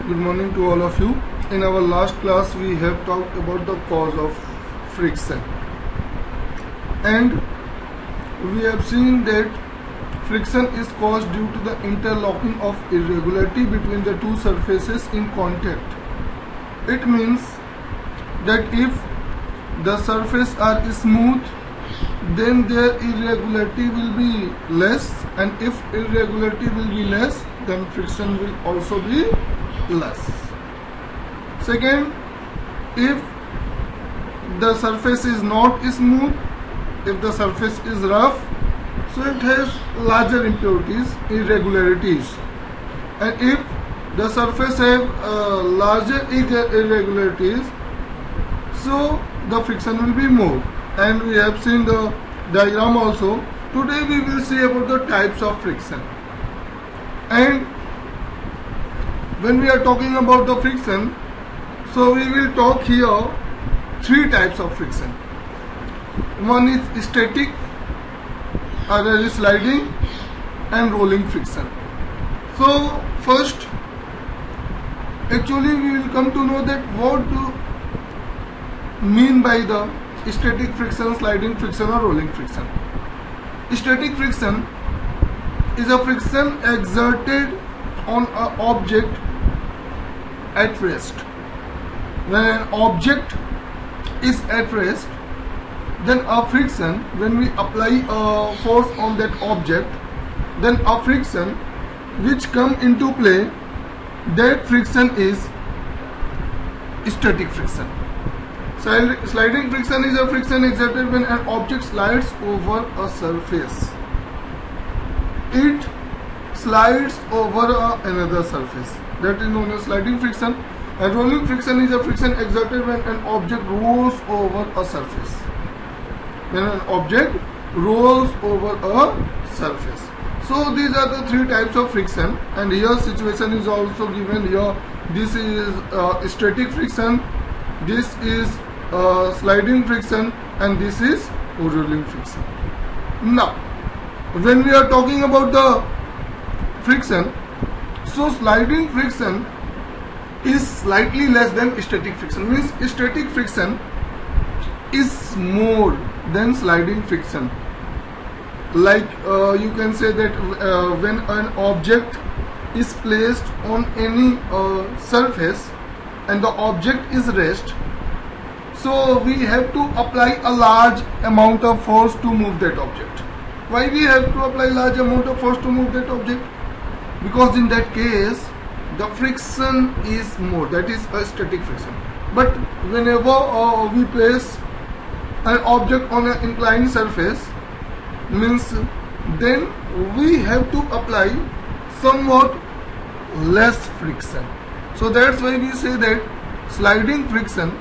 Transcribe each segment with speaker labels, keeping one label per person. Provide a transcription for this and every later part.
Speaker 1: Good morning to all of you. In our last class we have talked about the cause of friction, and we have seen that friction is caused due to the interlocking of irregularity between the two surfaces in contact. It means that if the surface are smooth, then their irregularity will be less, and if irregularity will be less, then friction will also be less. Second, if the surface is not smooth, if the surface is rough, so it has larger impurities, irregularities, and if the surface have larger irregularities, so the friction will be more. And we have seen the diagram also. Today we will see about the types of friction. And when we are talking about the friction, so we will talk here three types of friction. One is static, other is sliding, and rolling friction. So first, actually we will come to know that what do mean by the static friction, sliding friction, or rolling friction. Static friction is a friction exerted on an object at rest. When an object is at rest, then a friction, when we apply a force on that object, then a friction which come into play, that friction is static friction. Sliding friction is a friction exerted when an object slides over a surface. It slides over another surface. That is known as sliding friction. And rolling friction is a friction exerted when an object rolls over a surface. When an object rolls over a surface. So these are the three types of friction, and here situation is also given here. This is static friction, this is sliding friction, and this is rolling friction. Now, when we are talking about the friction, so sliding friction is slightly less than static friction. Means static friction is more than sliding friction. Like you can say that when an object is placed on any surface and the object is rest, so we have to apply a large amount of force to move that object. Why we have to apply large amount of force to move that object? Because in that case the friction is more, that is a static friction. But whenever we place an object on an inclined surface, means then we have to apply somewhat less friction. So that's why we say that sliding friction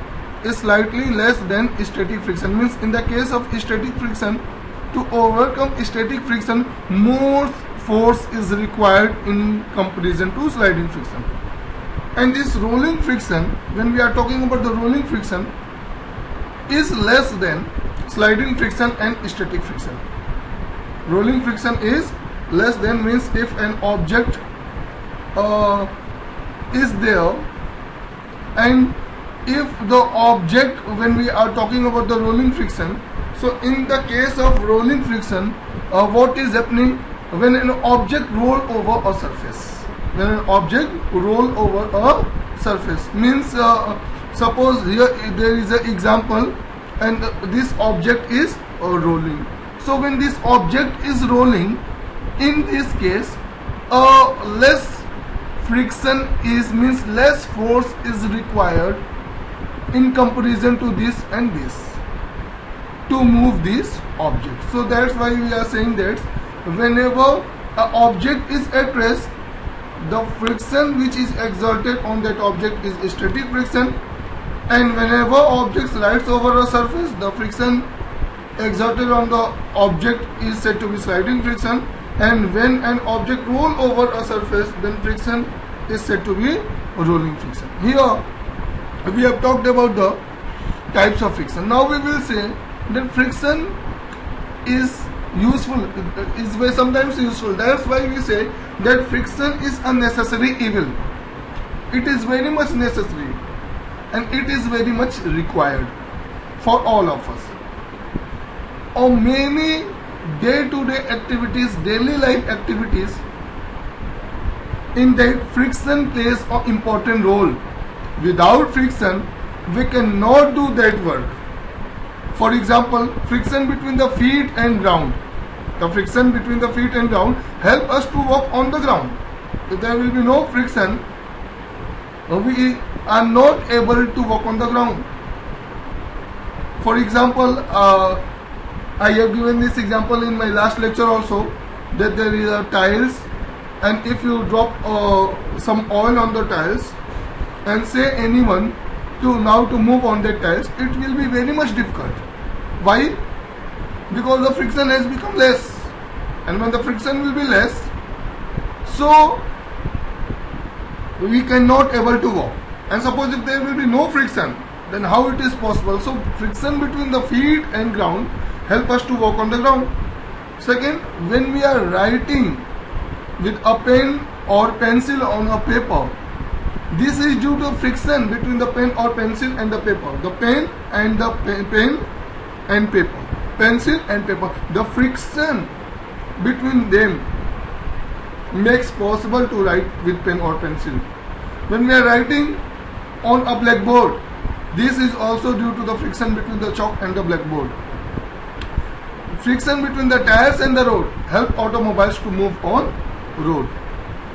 Speaker 1: is slightly less than static friction. Means in the case of static friction, to overcome static friction, more force is required in comparison to sliding friction. And this rolling friction, when we are talking about the rolling friction, is less than sliding friction and static friction. Rolling friction is less than, means if an object is there, and if the object, when we are talking about the rolling friction, so in the case of rolling friction, what is happening when an object roll over a surface? When an object roll over a surface, means suppose here there is an example, and this object is rolling. So when this object is rolling, in this case less friction is, means less force is required in comparison to this and this to move this object. So that's why we are saying that whenever an object is at rest, the friction which is exerted on that object is static friction, and whenever object slides over a surface, the friction exerted on the object is said to be sliding friction, and when an object roll over a surface, then friction is said to be rolling friction. Here we have talked about the types of friction. Now we will say that friction is useful, is sometimes useful. That's why we say that friction is a necessary evil. It is very much necessary and it is very much required for all of us. Or many day-to-day activities, daily life activities, in that friction plays an important role. Without friction, we cannot do that work. For example, friction between the feet and ground. The friction between the feet and ground help us to walk on the ground. If there will be no friction, we are not able to walk on the ground. For example, I have given this example in my last lecture also, that there is a tiles, and if you drop some oil on the tiles and say anyone to move on the tiles, it will be very much difficult. Why? Because the friction has become less, and when the friction will be less, so we cannot able to walk. And suppose if there will be no friction, then how it is possible? So friction between the feet and ground help us to walk on the ground. Second, when we are writing with a pen or pencil on a paper, this is due to friction between the pen or pencil and the paper. The pen and the pen and paper, pencil and paper. The friction between them makes possible to write with pen or pencil. When we are writing on a blackboard, this is also due to the friction between the chalk and the blackboard. Friction between the tires and the road help automobiles to move on road.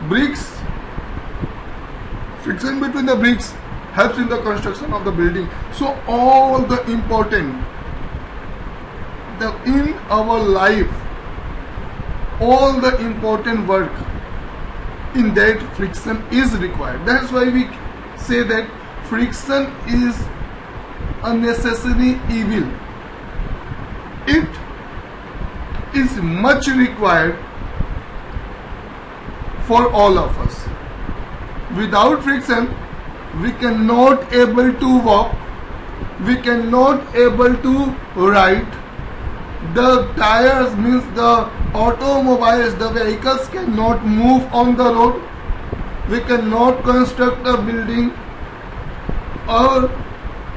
Speaker 1: Bricks, friction between the bricks helps in the construction of the building. So all the important, in our life, all the important work, in that friction is required. That's why we say that friction is a necessary evil. It is much required for all of us. Without friction, we cannot able to walk, we cannot able to ride. The tires means the automobiles, the vehicles cannot move on the road. We cannot construct a building, or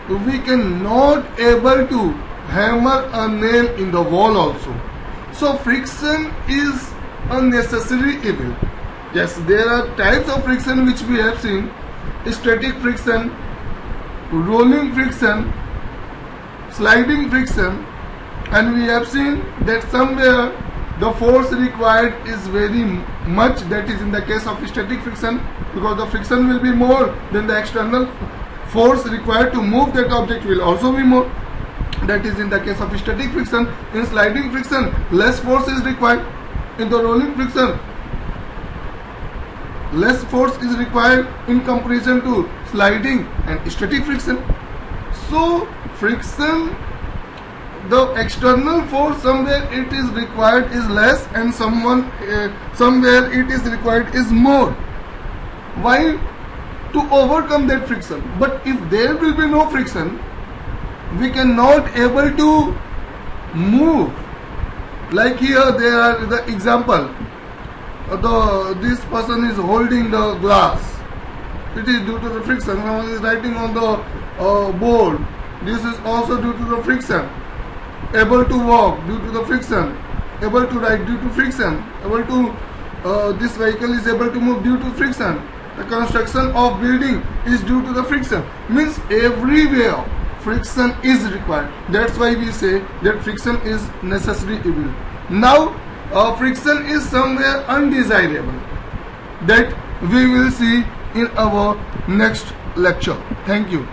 Speaker 1: we cannot able to hammer a nail in the wall also. So friction is a necessary evil. Yes, there are types of friction which we have seen: static friction, rolling friction, sliding friction, and we have seen that somewhere the force required is very much. That is in the case of static friction, because the friction will be more than the external force required to move that object will also be more. That is in the case of static friction. In sliding friction, less force is required. In the rolling friction, less force is required in comparison to sliding and static friction. So friction, the external force, somewhere it is required is less, and somewhere it is required is more. Why? To overcome that friction. But if there will be no friction, we cannot able to move. Like here, there are the example. This person is holding the glass. It is due to the friction. Someone is writing on the board. This is also due to the friction. Able to walk due to the friction. Able to ride due to friction. Able to this vehicle is able to move due to friction. The construction of building is due to the friction. Means everywhere friction is required. That's why we say that friction is necessary evil. Now friction is somewhere undesirable. That we will see in our next lecture. Thank you.